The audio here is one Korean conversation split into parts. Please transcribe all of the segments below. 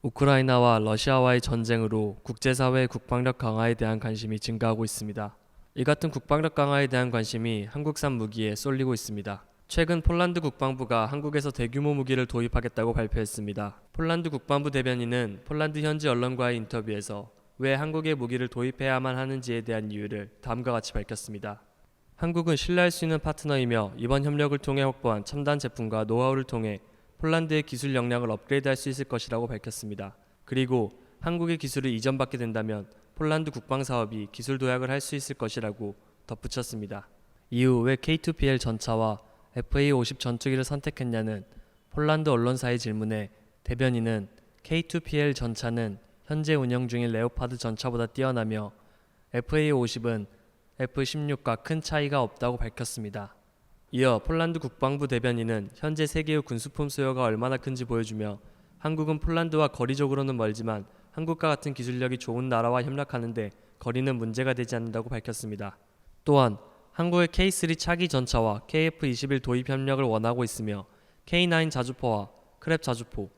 우크라이나와 러시아와의 전쟁으로 국제사회의 국방력 강화에 대한 관심이 증가하고 있습니다. 이 같은 국방력 강화에 대한 관심이 한국산 무기에 쏠리고 있습니다. 최근 폴란드 국방부가 한국에서 대규모 무기를 도입하겠다고 발표했습니다. 폴란드 국방부 대변인은 폴란드 현지 언론과의 인터뷰에서 왜 한국에 무기를 도입해야만 하는지에 대한 이유를 다음과 같이 밝혔습니다. 한국은 신뢰할 수 있는 파트너이며 이번 협력을 통해 확보한 첨단 제품과 노하우를 통해 폴란드의 기술 역량을 업그레이드할 수 있을 것이라고 밝혔습니다. 그리고 한국의 기술을 이전받게 된다면 폴란드 국방사업이 기술 도약을 할 수 있을 것이라고 덧붙였습니다. 이후 왜 K2PL 전차와 FA-50 전투기를 선택했냐는 폴란드 언론사의 질문에 대변인은 K2PL 전차는 현재 운영 중인 레오파드 전차보다 뛰어나며 FA-50은 F-16과 큰 차이가 없다고 밝혔습니다. 이어 폴란드 국방부 대변인은 현재 세계의 군수품 수요가 얼마나 큰지 보여주며 한국은 폴란드와 거리적으로는 멀지만 한국과 같은 기술력이 좋은 나라와 협력하는데 거리는 문제가 되지 않는다고 밝혔습니다. 또한 한국의 K3 차기 전차와 KF-21 도입 협력을 원하고 있으며 K9 자주포와 크랩 자주포,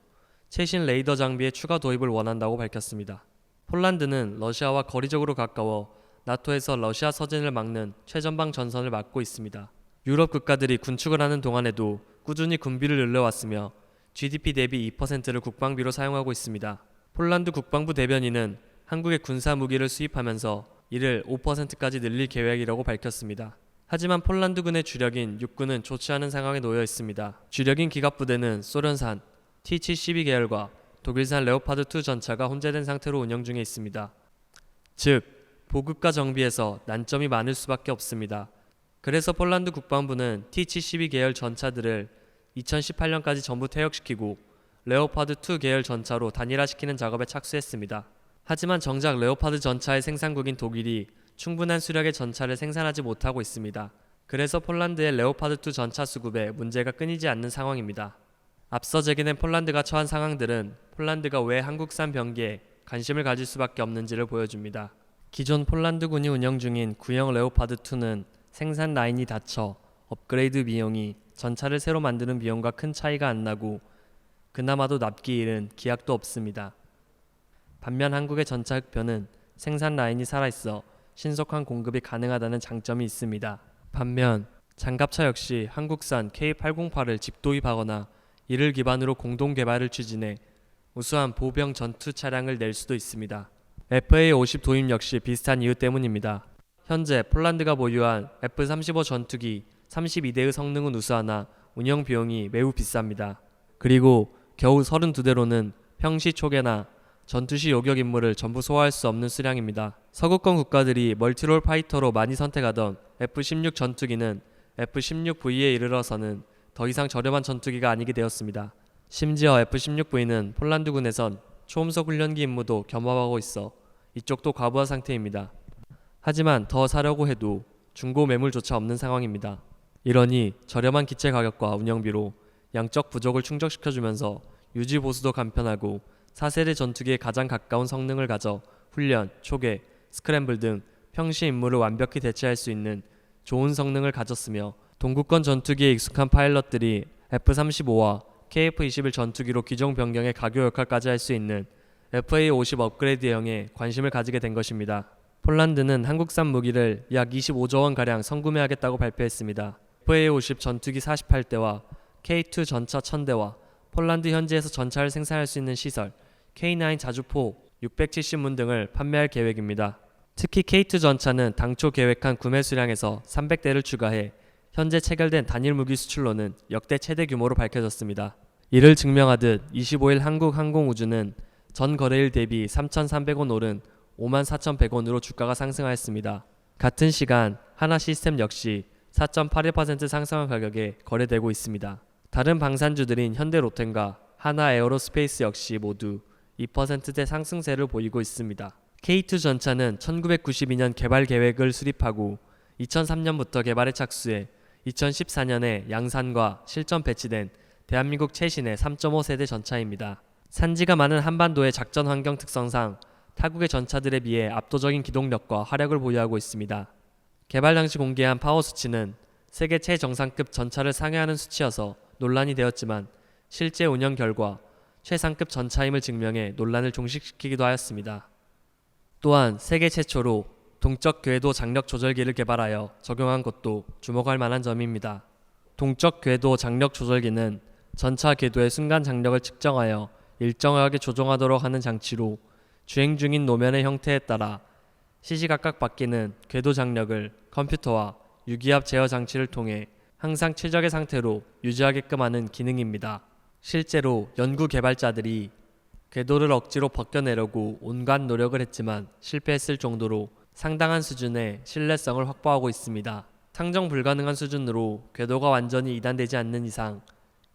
최신 레이더 장비의 추가 도입을 원한다고 밝혔습니다. 폴란드는 러시아와 거리적으로 가까워 나토에서 러시아 서진을 막는 최전방 전선을 막고 있습니다. 유럽 국가들이 군축을 하는 동안에도 꾸준히 군비를 늘려왔으며 GDP 대비 2%를 국방비로 사용하고 있습니다. 폴란드 국방부 대변인은 한국의 군사 무기를 수입하면서 이를 5%까지 늘릴 계획이라고 밝혔습니다. 하지만 폴란드군의 주력인 육군은 좋지 않은 상황에 놓여 있습니다. 주력인 기갑부대는 소련산 T-72 계열과 독일산 레오파드2 전차가 혼재된 상태로 운영 중에 있습니다. 즉, 보급과 정비에서 난점이 많을 수밖에 없습니다. 그래서 폴란드 국방부는 T-72 계열 전차들을 2018년까지 전부 퇴역시키고 레오파드2 계열 전차로 단일화시키는 작업에 착수했습니다. 하지만 정작 레오파드 전차의 생산국인 독일이 충분한 수량의 전차를 생산하지 못하고 있습니다. 그래서 폴란드의 레오파드2 전차 수급에 문제가 끊이지 않는 상황입니다. 앞서 제기된 폴란드가 처한 상황들은 폴란드가 왜 한국산 병기에 관심을 가질 수밖에 없는지를 보여줍니다. 기존 폴란드군이 운영 중인 구형 레오파드2는 생산 라인이 닫혀 업그레이드 비용이 전차를 새로 만드는 비용과 큰 차이가 안 나고 그나마도 납기 일은 기약도 없습니다. 반면 한국의 전차 흑표는 생산 라인이 살아있어 신속한 공급이 가능하다는 장점이 있습니다. 반면 장갑차 역시 한국산 K808을 직도입하거나 이를 기반으로 공동 개발을 추진해 우수한 보병 전투 차량을 낼 수도 있습니다. FA-50 도입 역시 비슷한 이유 때문입니다. 현재 폴란드가 보유한 F-35 전투기 32대의 성능은 우수하나 운영 비용이 매우 비쌉니다. 그리고 겨우 32대로는 평시 초계나 전투시 요격 임무를 전부 소화할 수 없는 수량입니다. 서구권 국가들이 멀티롤 파이터로 많이 선택하던 F-16 전투기는 F-16V에 이르러서는 더 이상 저렴한 전투기가 아니게 되었습니다. 심지어 F-16V는 폴란드군에선 초음속 훈련기 임무도 겸업하고 있어 이쪽도 과부하 상태입니다. 하지만 더 사려고 해도 중고 매물조차 없는 상황입니다. 이러니 저렴한 기체 가격과 운영비로 양적 부족을 충족시켜주면서 유지 보수도 간편하고 4세대 전투기에 가장 가까운 성능을 가져 훈련, 초계, 스크램블 등 평시 임무를 완벽히 대체할 수 있는 좋은 성능을 가졌으며 동구권 전투기에 익숙한 파일럿들이 F-35와 KF-21 전투기로 기종 변경의 가교 역할까지 할 수 있는 FA-50 업그레이드형에 관심을 가지게 된 것입니다. 폴란드는 한국산 무기를 약 25조 원가량 선구매하겠다고 발표했습니다. FA-50 전투기 48대와 K2 전차 1000대와 폴란드 현지에서 전차를 생산할 수 있는 시설, K9 자주포 670문 등을 판매할 계획입니다. 특히 K2 전차는 당초 계획한 구매 수량에서 300대를 추가해 현재 체결된 단일 무기 수출로는 역대 최대 규모로 밝혀졌습니다. 이를 증명하듯 25일 한국항공우주는 전 거래일 대비 3,300원 오른 54,100원으로 주가가 상승하였습니다. 같은 시간 하나 시스템 역시 4.81% 상승한 가격에 거래되고 있습니다. 다른 방산주들인 현대로템과 하나에어로스페이스 역시 모두 2%대 상승세를 보이고 있습니다. K2 전차는 1992년 개발 계획을 수립하고 2003년부터 개발에 착수해 2014년에 양산과 실전 배치된 대한민국 최신의 3.5세대 전차입니다. 산지가 많은 한반도의 작전 환경 특성상 타국의 전차들에 비해 압도적인 기동력과 화력을 보유하고 있습니다. 개발 당시 공개한 파워 수치는 세계 최정상급 전차를 상회하는 수치여서 논란이 되었지만 실제 운영 결과 최상급 전차임을 증명해 논란을 종식시키기도 하였습니다. 또한 세계 최초로 동적 궤도 장력 조절기를 개발하여 적용한 것도 주목할 만한 점입니다. 동적 궤도 장력 조절기는 전차 궤도의 순간 장력을 측정하여 일정하게 조정하도록 하는 장치로 주행 중인 노면의 형태에 따라 시시각각 바뀌는 궤도 장력을 컴퓨터와 유기압 제어 장치를 통해 항상 최적의 상태로 유지하게끔 하는 기능입니다. 실제로 연구 개발자들이 궤도를 억지로 벗겨내려고 온갖 노력을 했지만 실패했을 정도로 상당한 수준의 신뢰성을 확보하고 있습니다. 상정 불가능한 수준으로 궤도가 완전히 이단되지 않는 이상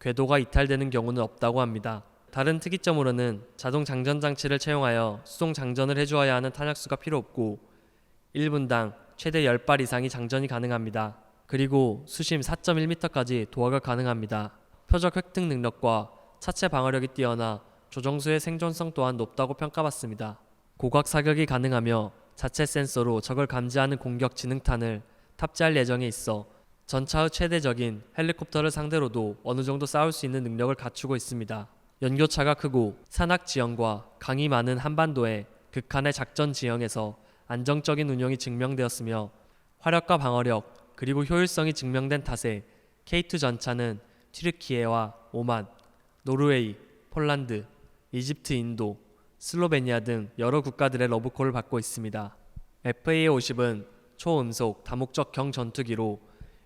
궤도가 이탈되는 경우는 없다고 합니다. 다른 특이점으로는 자동 장전 장치를 채용하여 수송 장전을 해주어야 하는 탄약수가 필요 없고 1분당 최대 10발 이상이 장전이 가능합니다. 그리고 수심 4.1m까지 도하가 가능합니다. 표적 획득 능력과 차체 방어력이 뛰어나 조정수의 생존성 또한 높다고 평가받습니다. 고각 사격이 가능하며 자체 센서로 적을 감지하는 공격 지능탄을 탑재할 예정에 있어 전차의 최대적인 헬리콥터를 상대로도 어느 정도 싸울 수 있는 능력을 갖추고 있습니다. 연교차가 크고 산악 지형과 강이 많은 한반도의 극한의 작전 지형에서 안정적인 운용이 증명되었으며 화력과 방어력 그리고 효율성이 증명된 탓에 K2 전차는 튀르키예와 오만, 노르웨이, 폴란드, 이집트, 인도, 슬로베니아 등 여러 국가들의 러브콜을 받고 있습니다. FA-50은 초음속 다목적 경 전투기로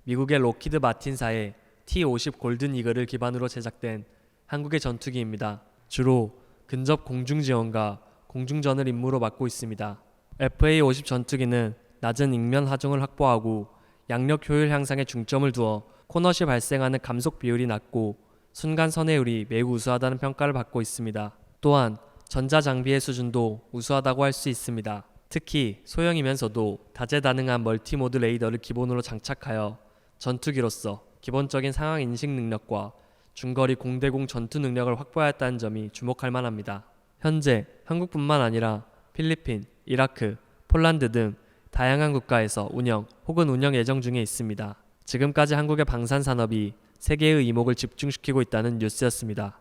미국의 로키드 마틴사의 T-50 골든 이글을 기반으로 제작된 한국의 전투기입니다. 주로 근접 공중지원과 공중전을 임무로 맡고 있습니다. FA-50 전투기는 낮은 ing면 하중을 확보하고 양력 효율 향상에 중점을 두어 코너시 발생하는 감속 비율이 낮고 순간 선회율이 매우 우수하다는 평가를 받고 있습니다. 또한 전자장비의 수준도 우수하다고 할 수 있습니다. 특히 소형이면서도 다재다능한 멀티모드 레이더를 기본으로 장착하여 전투기로서 기본적인 상황 인식 능력과 중거리 공대공 전투 능력을 확보하였다는 점이 주목할 만합니다. 현재 한국뿐만 아니라 필리핀, 이라크, 폴란드 등 다양한 국가에서 운영 혹은 운영 예정 중에 있습니다. 지금까지 한국의 방산 산업이 세계의 이목을 집중시키고 있다는 뉴스였습니다.